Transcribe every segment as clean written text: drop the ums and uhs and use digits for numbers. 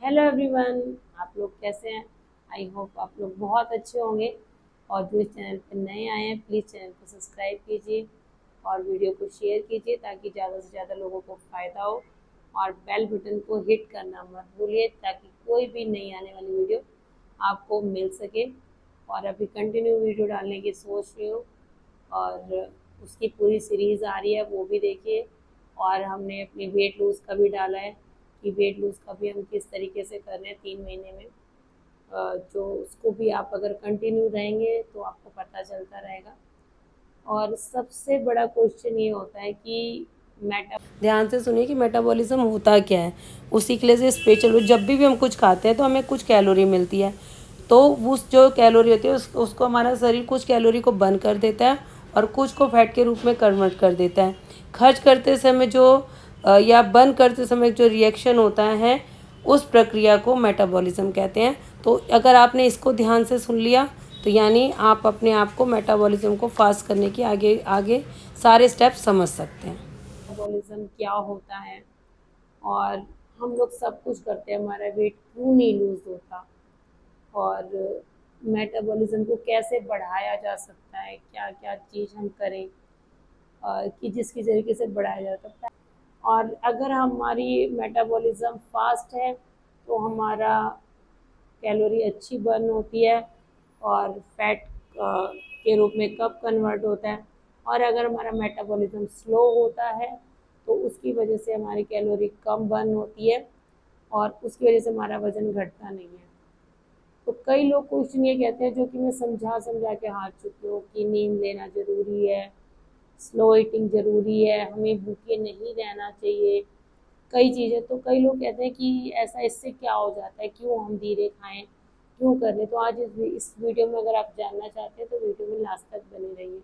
Hello everyone, आप लोग कैसे हैं? आई होप आप लोग बहुत अच्छे होंगे। और जो इस चैनल पर नए आए हैं प्लीज़ चैनल को सब्सक्राइब कीजिए और वीडियो को शेयर कीजिए ताकि ज़्यादा से ज़्यादा लोगों को फ़ायदा हो। और बेल बटन को हिट करना मत भूलिए ताकि कोई भी नई आने वाली वीडियो आपको मिल सके। और अभी कंटिन्यू वीडियो डालने की सोच रही हूँ और उसकी पूरी सीरीज़ आ रही है, वो भी देखिए। और हमने अपनी वेट लूज़ का भी डाला है कि वेट लूज़ का भी हम किस तरीके से कर रहे हैं 3 महीने में। जो उसको भी आप अगर कंटिन्यू रहेंगे तो आपको पता चलता रहेगा। और सबसे बड़ा क्वेश्चन ये होता है कि ध्यान से सुनिए कि मेटाबॉलिज्म होता क्या है। उसी के लिए से स्पेशल जब भी हम कुछ खाते हैं तो हमें कुछ कैलोरी मिलती है। तो उस जो कैलोरी होती है उसको हमारा शरीर कुछ कैलोरी को बर्न कर देता है और कुछ को फैट के रूप में कन्वर्ट कर देता है। खर्च करते समय जो या बर्न करते समय जो रिएक्शन होता है उस प्रक्रिया को मेटाबॉलिज्म कहते हैं। तो अगर आपने इसको ध्यान से सुन लिया तो यानी आप अपने आप को मेटाबॉलिज्म को फास्ट करने की आगे आगे सारे स्टेप समझ सकते हैं। मेटाबॉलिज्म क्या होता है और हम लोग सब कुछ करते हैं, हमारा वेट क्यों नहीं लूज होता और मेटाबॉलिज्म को कैसे बढ़ाया जा सकता है, क्या क्या चीज़ हम करें कि जिसकी तरीके से बढ़ाया जा सकता है। और अगर हमारी मेटाबॉलिज्म फास्ट है तो हमारा कैलोरी अच्छी बर्न होती है और फैट के रूप में कब कन्वर्ट होता है। और अगर हमारा मेटाबॉलिज्म स्लो होता है तो उसकी वजह से हमारी कैलोरी कम बर्न होती है और उसकी वजह से हमारा वज़न घटता नहीं है। तो कई लोग क्वेश्चन ये कहते हैं, जो कि मैं समझा समझा के हार चुकी हूँ, कि नींद लेना ज़रूरी है, स्लो ईटिंग ज़रूरी है, हमें भूखे नहीं रहना चाहिए, कई चीज़ें। तो कई लोग कहते हैं कि ऐसा इससे क्या हो जाता है, क्यों हम धीरे खाएं, क्यों कर लें। तो आज इस वीडियो में अगर आप जानना चाहते हैं तो वीडियो में लास्ट तक बने रहिए।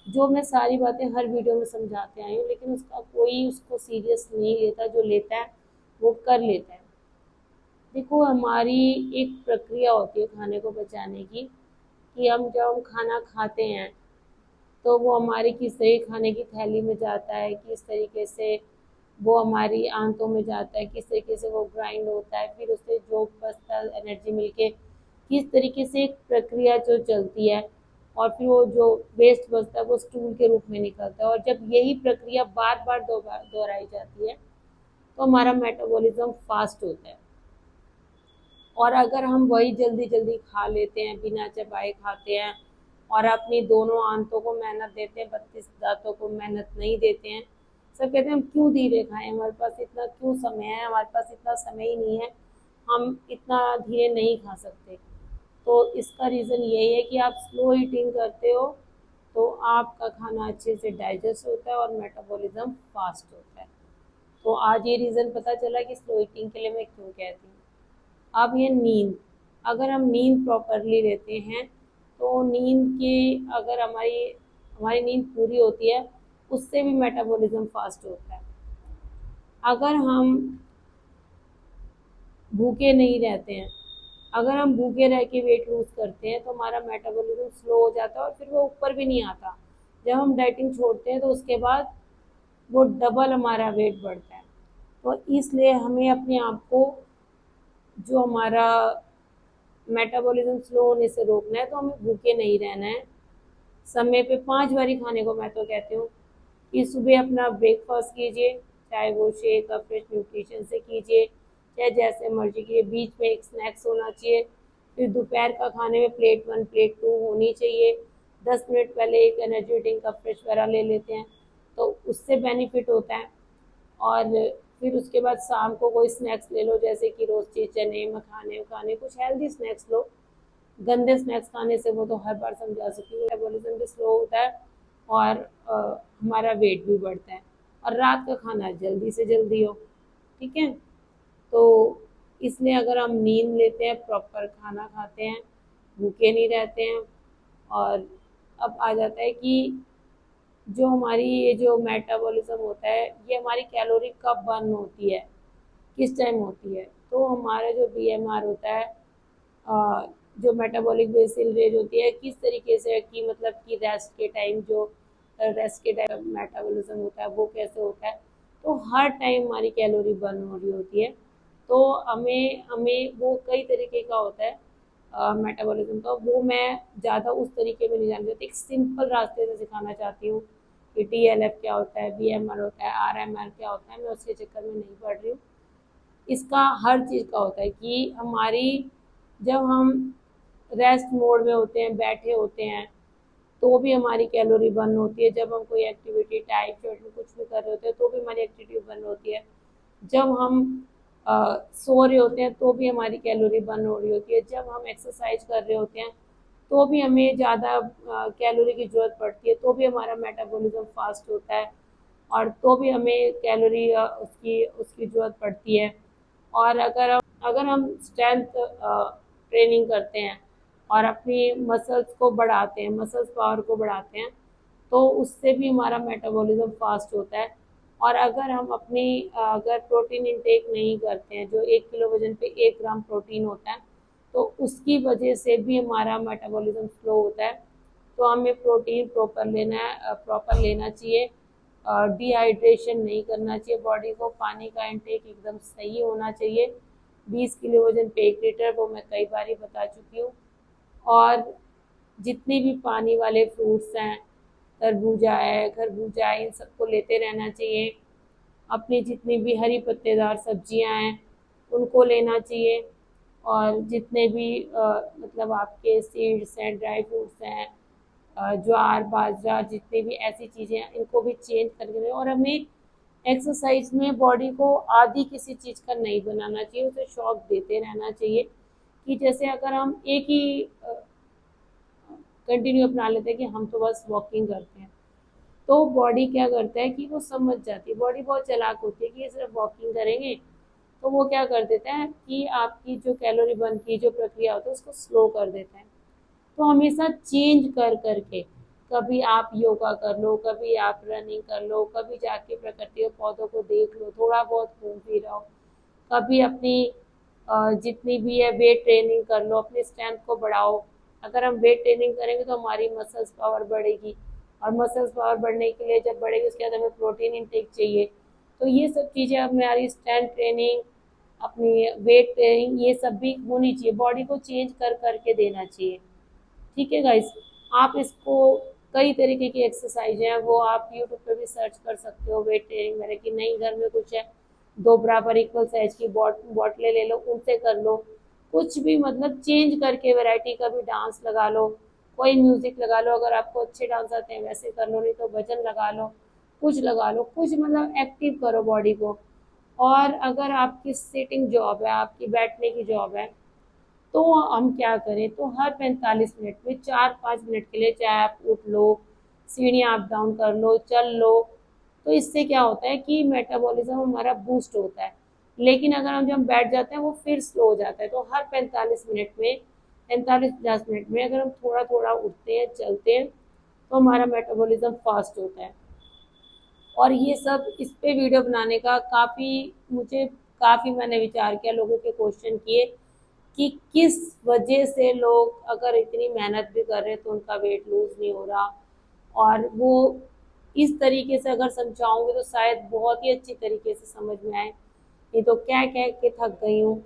जो मैं सारी बातें हर वीडियो में समझाते आई हूँ लेकिन उसका कोई उसको सीरियस नहीं लेता, जो लेता है वो कर लेता है। देखो, हमारी एक प्रक्रिया होती है खाने को पचाने की, कि जब हम खाना खाते हैं तो वो हमारी किस तरीके खाने की थैली में जाता है, किस तरीके से वो हमारी आंतों में जाता है, किस तरीके से वो ग्राइंड होता है, फिर उससे जो बचता एनर्जी मिलके किस तरीके से एक प्रक्रिया जो चलती है और फिर वो जो वेस्ट बचता है वो स्टूल के रूप में निकलता है। और जब यही प्रक्रिया बार बार दोहराई जाती है तो हमारा मेटाबॉलिज्म फास्ट होता है। और अगर हम वही जल्दी जल्दी खा लेते हैं, बिना चबाए खाते हैं और अपनी दोनों आंतों को मेहनत देते हैं, 32 दांतों को मेहनत नहीं देते हैं। सब कहते हैं हम क्यों धीरे खाएं, हमारे पास इतना क्यों समय है, हमारे पास इतना समय ही नहीं है, हम इतना धीरे नहीं खा सकते। तो इसका रीज़न यही है कि आप स्लो ईटिंग करते हो तो आपका खाना अच्छे से डाइजेस्ट होता है और मेटाबॉलिज्म फास्ट होता है। तो आज ये रीज़न पता चला कि स्लो ईटिंग के लिए मैं क्यों कहती हूँ। अब ये नींद, अगर हम नींद प्रॉपरली लेते हैं तो नींद की अगर हमारी हमारी नींद पूरी होती है उससे भी मेटाबॉलिज्म फास्ट होता है। अगर हम भूखे नहीं रहते हैं, अगर हम भूखे रह के वेट लूज करते हैं तो हमारा मेटाबॉलिज्म स्लो हो जाता है और फिर वो ऊपर भी नहीं आता। जब हम डाइटिंग छोड़ते हैं तो उसके बाद वो डबल हमारा वेट बढ़ता है। तो इसलिए हमें अपने आप को, जो हमारा मेटाबॉलिज्म स्लो होने से रोकना है, तो हमें भूखे नहीं रहना है। समय पे 5 बारी खाने को मैं तो कहती हूँ कि सुबह अपना ब्रेकफास्ट कीजिए, चाहे वो शेक या फ्रेश न्यूट्रिशन से कीजिए, चाहे जैसे मर्जी कीजिए, बीच में एक स्नैक्स होना चाहिए। फिर दोपहर का खाने में प्लेट 1 प्लेट 2 होनी चाहिए। 10 मिनट पहले एक एनर्जी ड्रिंक का फ्रेश वगैरह ले लेते हैं तो उससे बेनिफिट होता है। और फिर उसके बाद शाम को कोई स्नैक्स ले लो, जैसे कि रोस्टी चने, मखाने वखाने, कुछ हेल्दी स्नैक्स लो। गंदे स्नैक्स खाने से वो तो हर बार समझा सकती हूँ, मेटाबॉलिज्म भी स्लो होता है और हमारा वेट भी बढ़ता है। और रात का खाना जल्दी से जल्दी हो, ठीक है। तो इसलिए अगर हम नींद लेते हैं, प्रॉपर खाना खाते हैं, भूखे नहीं रहते हैं। और अब आ जाता है कि जो हमारी ये जो मेटाबॉलिज्म होता है, ये हमारी कैलोरी कब बर्न होती है, किस टाइम होती है। तो हमारा जो बीएमआर होता है, जो मेटाबॉलिक बेसिल रेट होती है, किस तरीके से कि मतलब कि रेस्ट के टाइम, जो रेस्ट के टाइम मेटाबॉलिज्म होता है वो कैसे होता है। तो हर टाइम हमारी कैलोरी बर्न हो रही होती है। तो हमें हमें वो कई तरीके का होता है मेटाबॉलिज्म का, वो मैं ज़्यादा उस तरीके में नहीं जानती, एक सिंपल रास्ते से सिखाना चाहती हूँ कि TLF क्या होता है, BMR होता है, RMR क्या होता है, मैं उसके चक्कर में नहीं पढ़ रही हूँ। इसका हर चीज़ का होता है कि हमारी जब हम रेस्ट मोड में होते हैं, बैठे होते हैं, तो भी हमारी कैलोरी बर्न होती है। जब हम कोई एक्टिविटी टाइप शॉर्ट कुछ भी कर रहे होते हैं तो भी हमारी एक्टिविटी बर्न होती है। जब हम सो रहे होते हैं तो भी हमारी कैलोरी बर्न हो रही होती है। जब हम एक्सरसाइज कर रहे होते हैं तो भी हमें ज़्यादा कैलोरी की जरूरत पड़ती है, तो भी हमारा मेटाबॉलिज्म फास्ट होता है और तो भी हमें कैलोरी उसकी उसकी जरूरत पड़ती है। और अगर हम स्ट्रेंथ ट्रेनिंग करते हैं और अपनी मसल्स को बढ़ाते हैं, मसल्स पावर को बढ़ाते हैं, तो उससे भी हमारा मेटाबॉलिज्म फास्ट होता है। और अगर हम अगर प्रोटीन इंटेक नहीं करते हैं, जो 1 किलो वजन पे 1 ग्राम प्रोटीन होता है, तो उसकी वजह से भी हमारा मेटाबॉलिज्म स्लो होता है। तो हमें प्रोटीन प्रॉपर लेना चाहिए। डिहाइड्रेशन नहीं करना चाहिए बॉडी को, पानी का इंटेक एकदम सही होना चाहिए। 20 किलो वजन पे 1 लीटर, वो मैं कई बार ही बता चुकी हूँ। और जितने भी पानी वाले फ्रूट्स हैं, तरबूजा है, खरबूजा है, इन सबको लेते रहना चाहिए। अपनी जितनी भी हरी पत्तेदार सब्जियां हैं उनको लेना चाहिए। और जितने भी मतलब आपके सीड्स हैं, ड्राई फ्रूट्स हैं, ज्वार बाजरा, जितनी भी ऐसी चीज़ें हैं, इनको भी चेंज करके, और हमें एक्सरसाइज में बॉडी को आदि किसी चीज़ का नहीं बनाना चाहिए, उसे शौक देते रहना चाहिए। कि जैसे अगर हम एक ही कंटिन्यू अपना लेते हैं कि हम तो बस वॉकिंग करते हैं, तो बॉडी क्या करता है कि वो समझ जाती है, बॉडी बहुत चालाक होती है कि ये सिर्फ वॉकिंग करेंगे, तो वो क्या कर देता है कि आपकी जो कैलोरी बर्न की जो प्रक्रिया होती है उसको स्लो कर देता है। तो हमेशा चेंज कर करके, कभी आप योगा कर लो, कभी आप रनिंग कर लो, कभी जाके प्रकृति के पौधों को देख लो, थोड़ा बहुत घूम फिर आओ, कभी अपनी जितनी भी है वेट ट्रेनिंग कर लो, अपनी स्ट्रेंथ को बढ़ाओ। अगर हम वेट ट्रेनिंग करेंगे तो हमारी मसल्स पावर बढ़ेगी, और मसल्स पावर बढ़ने के लिए जब बढ़ेगी उसके बाद हमें प्रोटीन इंटेक चाहिए। तो ये सब चीज़ें हमारी स्ट्रेंथ ट्रेनिंग, अपनी वेट ट्रेनिंग, ये सब भी होनी चाहिए, बॉडी को चेंज कर करके देना चाहिए। ठीक है गाइस, आप इसको कई तरीके की एक्सरसाइज हैं वो आप यूट्यूब पे भी सर्च कर सकते हो, वेट ट्रेनिंग मेरे कि नहीं घर में कुछ है, 2 बराबर इक्वल साइज की बॉटलें ले लो, उनसे कर लो। कुछ भी मतलब चेंज करके वैरायटी का भी डांस लगा लो, कोई म्यूजिक लगा लो, अगर आपको अच्छे डांस आते हैं वैसे कर लो, नहीं तो भजन लगा लो, कुछ लगा लो, कुछ मतलब एक्टिव करो बॉडी को। और अगर आपकी सिटिंग जॉब है, आपकी बैठने की जॉब है, तो हम क्या करें, तो हर 45 मिनट में 4-5 मिनट के लिए चाहे आप उठ लो, सीढ़ियाँ अप डाउन कर लो, चल लो। तो इससे क्या होता है कि मेटाबॉलिज्म हमारा बूस्ट होता है। लेकिन अगर हम जब बैठ जाते हैं वो फिर स्लो हो जाता है। तो हर 45 मिनट में, 45-50 मिनट में अगर हम थोड़ा थोड़ा उठते हैं, चलते हैं, तो हमारा मेटाबॉलिज्म फास्ट होता है। और ये सब इस पे वीडियो बनाने का काफ़ी मैंने विचार किया, लोगों के क्वेश्चन किए कि किस वजह से लोग अगर इतनी मेहनत भी कर रहे हैं तो उनका वेट लूज नहीं हो रहा। और वो इस तरीके से अगर समझाऊंगी तो शायद बहुत ही अच्छी तरीके से समझ में आए। नहीं तो कह कह के थक गई हूँ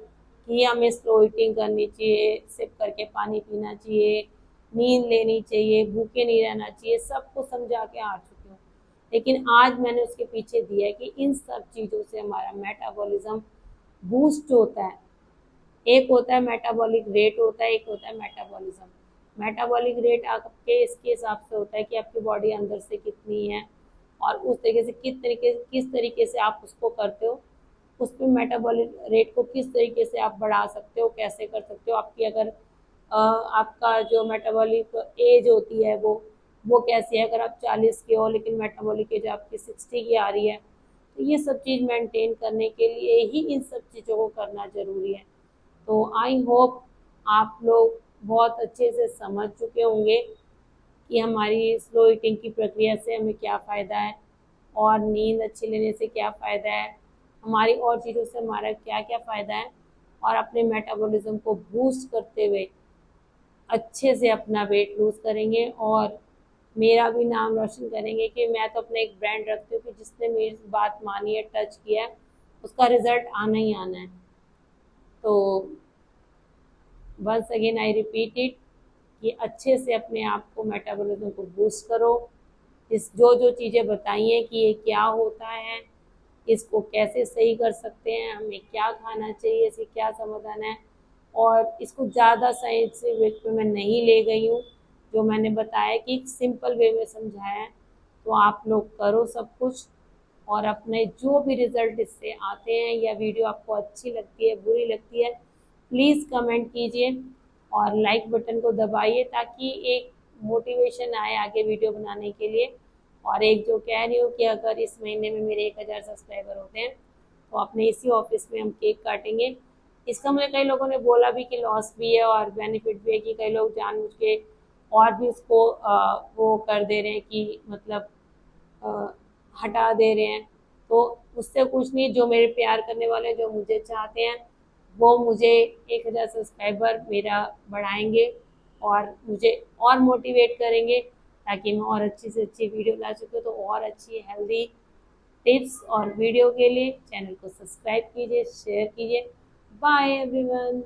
कि हमें स्लो ईटिंग करनी चाहिए, सिप करके पानी पीना चाहिए, नींद लेनी चाहिए, भूखे नहीं रहना चाहिए, सबको समझा के हार चुकी हूँ। लेकिन आज मैंने उसके पीछे दिया है कि इन सब चीज़ों से हमारा मेटाबॉलिज्म बूस्ट होता है। एक होता है मेटाबॉलिक रेट होता है, एक होता है मेटाबॉलिज्म। मेटाबॉलिक रेट आपके इसके हिसाब से होता है कि आपकी बॉडी अंदर से कितनी है, और उस तरीके से किस तरीके से आप उसको करते हो, उस पर मेटाबॉलिक रेट को किस तरीके से आप बढ़ा सकते हो, कैसे कर सकते हो। आपकी अगर आपका जो मेटाबॉलिक एज होती है वो कैसी है, अगर आप 40 के हो लेकिन मेटाबॉलिक एज आपकी 60 की आ रही है, तो ये सब चीज़ मेंटेन करने के लिए ही इन सब चीज़ों को करना ज़रूरी है। तो आई होप आप लोग बहुत अच्छे से समझ चुके होंगे कि हमारी स्लो ईटिंग की प्रक्रिया से हमें क्या फ़ायदा है, और नींद अच्छी लेने से क्या फ़ायदा है, हमारी और चीज़ों से हमारा क्या क्या फ़ायदा है, और अपने मेटाबॉलिज्म को बूस्ट करते हुए अच्छे से अपना वेट लूज़ करेंगे, और मेरा भी नाम रोशन करेंगे कि मैं तो अपना एक ब्रांड रखती हूँ कि जिसने मेरी बात मानी है, टच किया है, उसका रिजल्ट आना ही आना है। तो once again I repeat it कि अच्छे से अपने आप को मेटाबॉलिज्म को बूस्ट करो। इस जो जो चीज़ें बताई हैं कि ये क्या होता है, इसको कैसे सही कर सकते हैं, हमें क्या खाना चाहिए, इसे क्या समाधान है, और इसको ज़्यादा साइंटिफिक वे में मैं नहीं ले गई हूँ। जो मैंने बताया कि एक सिंपल वे में समझाया है, तो आप लोग करो सब कुछ, और अपने जो भी रिजल्ट इससे आते हैं या वीडियो आपको अच्छी लगती है बुरी लगती है, प्लीज़ कमेंट कीजिए और लाइक बटन को दबाइए ताकि एक मोटिवेशन आए आगे वीडियो बनाने के लिए। और एक जो कह रही हूँ कि अगर इस महीने में मेरे 1000 सब्सक्राइबर होते हैं तो अपने इसी ऑफिस में हम केक काटेंगे। इसका मुझे कई लोगों ने बोला भी कि लॉस भी है और बेनिफिट भी है, कि कई लोग जानबूझ के और भी उसको वो कर दे रहे हैं कि मतलब हटा दे रहे हैं। तो उससे कुछ नहीं, जो मेरे प्यार करने वाले जो मुझे चाहते हैं वो मुझे 1000 सब्सक्राइबर मेरा बढ़ाएंगे और मुझे और मोटिवेट करेंगे ताकि मैं और अच्छी से अच्छी वीडियो ला सकूँ। तो और अच्छी हेल्दी टिप्स और वीडियो के लिए चैनल को सब्सक्राइब कीजिए, शेयर कीजिए। Bye everyone.